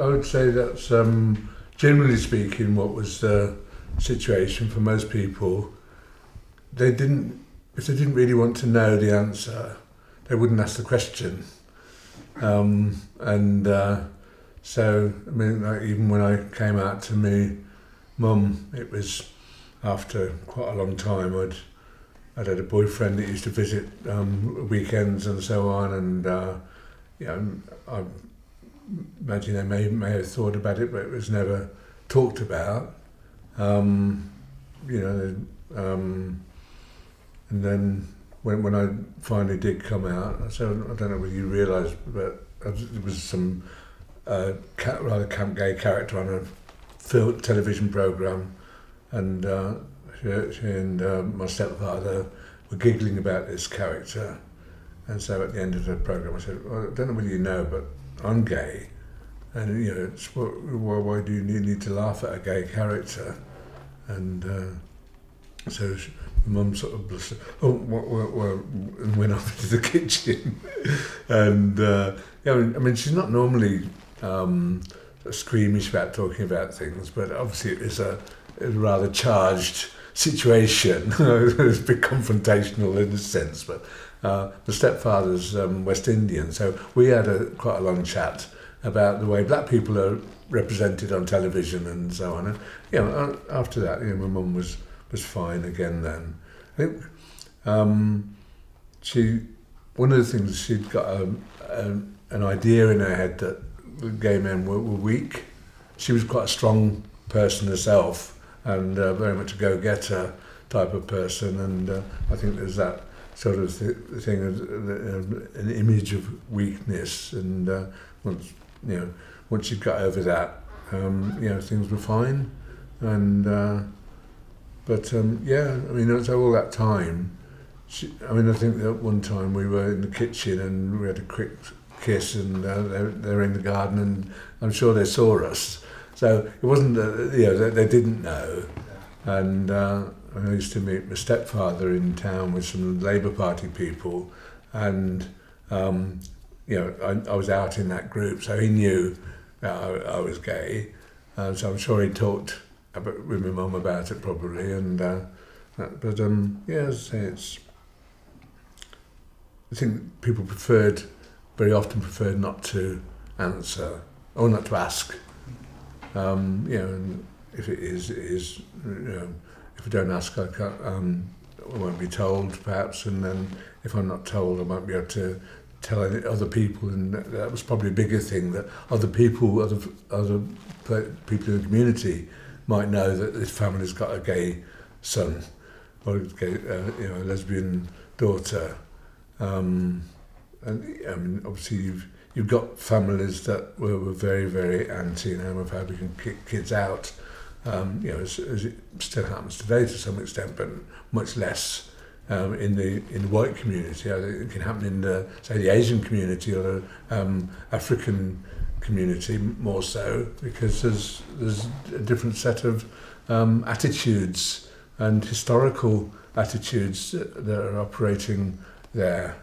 I would say that's generally speaking what was the situation for most people. If they didn't really want to know the answer, they wouldn't ask the question. So, I mean, like, even when I came out to me mum, it was after quite a long time. I'd had a boyfriend that used to visit weekends and so on, and you know, I imagine they may have thought about it, but it was never talked about. You know, and then when I finally did come out, I said, I don't know whether you realise, but there was some rather camp gay character on a television programme, and she and my stepfather were giggling about this character, and so at the end of the programme I said, well, I don't know whether you know, but I'm gay, and you know, why do you need to laugh at a gay character? And so my mum sort of blushed, and went off into the kitchen. And yeah, I mean, she's not normally squeamish about talking about things, but obviously it was a rather charged situation. It was a bit confrontational in a sense, but the stepfather's West Indian, so we had quite a long chat about the way black people are represented on television and so on. And you know, after that, you know, my mum was fine again then. I think one of the things, she'd got an idea in her head that gay men were weak. She was quite a strong person herself, and very much a go-getter type of person, and I think there's that sort of thing, an image of weakness, and once you got over that, you know, things were fine. And yeah, I mean, so all that time, I mean, I think that one time we were in the kitchen and we had a quick kiss, and they were in the garden, and I'm sure they saw us. So it wasn't that, you know, they didn't know. And I used to meet my stepfather in town with some Labour Party people, and you know, I was out in that group, so he knew I was gay. So I'm sure he talked with my mum about it probably, and but yeah, as I say, I think people very often preferred not to answer or not to ask. You know, and if it is, it is. You know, if I don't ask, I can't. I won't be told, perhaps, and then if I'm not told, I won't be able to tell other people, and that was probably a bigger thing, that other people in the community might know that this family's got a gay son or a gay, you know, a lesbian daughter. And I mean, obviously you've got families that were very, very anti and how we can kick kids out. You know, as it still happens today to some extent, but much less in the white community. I think it can happen in the Asian community or the African community more so, because there's a different set of attitudes and historical attitudes that are operating there.